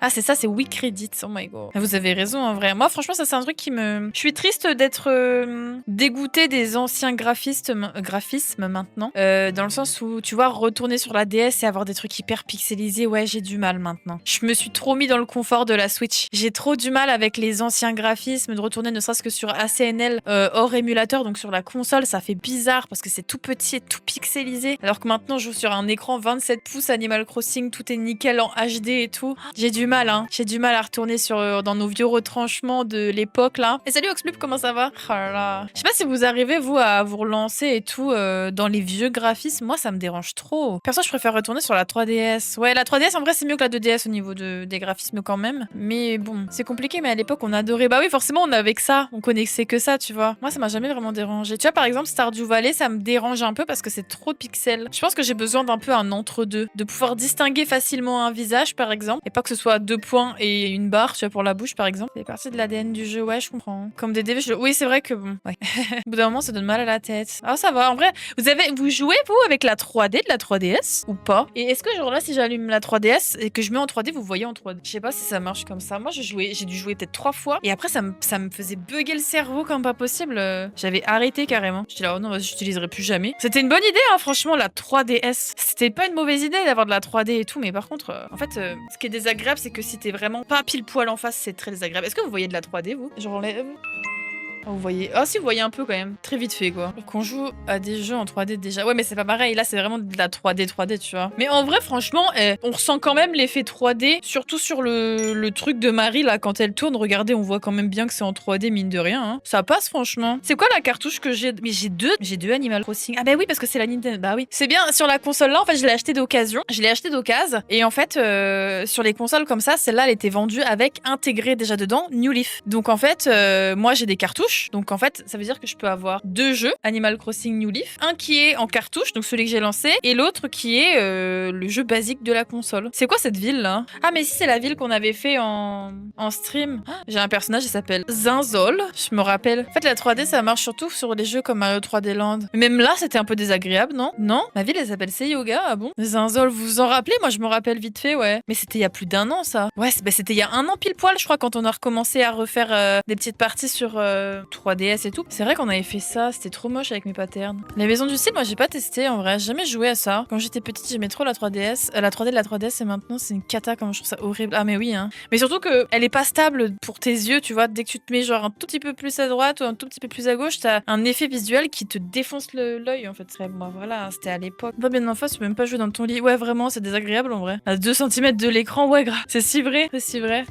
Ah, c'est ça, c'est WeCredit. Oh my god. Vous avez raison, en vrai. Moi, franchement, ça, c'est un truc qui me... Je suis triste d'être dégoûtée des anciens graphismes maintenant. Dans le sens où, tu vois, retourner sur la DS et avoir des trucs hyper pixelisés, ouais, j'ai du mal maintenant. Je me suis trop mis dans le confort de la Switch. J'ai trop du mal avec les anciens graphismes, de retourner ne serait-ce que sur ACNL hors émulateur, donc sur la console, ça fait bizarre parce que c'est tout petit et tout pixelisé. Alors que maintenant, je joue sur un écran 27 pouces Animal Crossing, tout est nickel en HD et tout. J'ai du mal, hein. J'ai du mal à retourner dans nos vieux retranchements de l'époque, là. Et salut Oxplub, comment ça va? Oh là là. Je sais pas si vous arrivez, vous, à vous relancer et tout dans les vieux graphismes. Moi, ça me dérange trop. Perso, je préfère retourner sur la 3DS. Ouais, la 3DS, en vrai, c'est mieux que la 2DS au niveau des graphismes quand même. Mais bon, c'est compliqué, mais à l'époque, on adorait. Bah oui, forcément, on avait que ça. On connaissait que ça, tu vois. Moi, ça m'a jamais vraiment dérangé. Tu vois, par exemple, Stardew Valley, ça me dérange un peu parce que c'est trop pixel. Je pense que j'ai besoin d'un peu un entre-deux. De pouvoir distinguer facilement un visage, par exemple. Et pas que ce soit 2 points et une barre, tu vois, pour la bouche, par exemple. C'est partie de l'ADN du jeu, ouais, je comprends. Comme des DV, oui, c'est vrai que bon, ouais. Au bout d'un moment, ça donne mal à la tête. Ah, ça va. En vrai, vous jouez, vous, avec la 3D de la 3DS ou pas? Et est-ce que, genre là, si j'allume la 3DS et que je mets en 3D, vous voyez en 3D? Je sais pas si ça marche comme ça. Moi, j'ai dû jouer peut-être 3 fois et après, ça me faisait bugger le cerveau comme pas possible. J'avais arrêté carrément. J'étais là, oh non, vas-y, j'utiliserai plus jamais. C'était une bonne idée, hein, franchement, la 3DS. C'était pas une mauvaise idée d'avoir de la 3D et tout, mais par contre, en fait, ce qui est désagréable, c'est que si t'es vraiment pas pile poil en face, c'est très désagréable. Est-ce que vous voyez de la 3D, vous? Genre, oh, vous voyez... Ah si, vous voyez un peu quand même. Très vite fait, quoi. Qu'on joue à des jeux en 3D déjà. Ouais, mais c'est pas pareil. Là, c'est vraiment de la 3D, tu vois. Mais en vrai, franchement, on ressent quand même l'effet 3D. Surtout sur le truc de Marie, là, quand elle tourne. Regardez, on voit quand même bien que c'est en 3D, mine de rien. Hein. Ça passe, franchement. C'est quoi la cartouche que j'ai? Mais j'ai deux Animal Crossing. Ah bah oui, parce que c'est la Nintendo. Bah oui. C'est bien, sur la console là, en fait, je l'ai acheté d'occasion. Je l'ai acheté d'occasion. Et en fait, sur les consoles comme ça, celle-là, elle était vendue avec intégré déjà dedans New Leaf. Donc en fait, moi, j'ai des cartouches. Donc en fait, ça veut dire que je peux avoir 2 jeux Animal Crossing New Leaf, un qui est en cartouche, donc celui que j'ai lancé, et l'autre qui est le jeu basique de la console. C'est quoi cette ville là? Ah mais si, c'est la ville qu'on avait fait en stream. Ah, j'ai un personnage, il s'appelle Zinzol, je me rappelle. En fait, la 3D, ça marche surtout sur les jeux comme Mario 3D Land. Mais même là, c'était un peu désagréable, non? Non? Ma ville, elle s'appelle Seyoga, ah bon? Zinzol, vous vous en rappelez? Moi, je me rappelle vite fait, ouais. Mais c'était il y a plus d'1 an, ça. Ouais, c'était il y a 1 an pile poil, je crois, quand on a recommencé à refaire des petites parties sur 3DS et tout. C'est vrai qu'on avait fait ça, c'était trop moche avec mes patterns. La maison du style, moi j'ai pas testé en vrai, j'ai jamais joué à ça. Quand j'étais petite, j'aimais trop la 3DS, la 3D de la 3DS et maintenant c'est une cata, comme je trouve ça horrible. Ah mais oui, hein. Mais surtout que elle est pas stable pour tes yeux, tu vois, dès que tu te mets genre un tout petit peu plus à droite ou un tout petit peu plus à gauche, t'as un effet visuel qui te défonce l'œil en fait. Moi voilà, c'était à l'époque. Pas bien en face, tu peux même pas jouer dans ton lit. Ouais, vraiment, c'est désagréable en vrai. À 2 cm de l'écran, ouais, grave. C'est si vrai, c'est si vrai.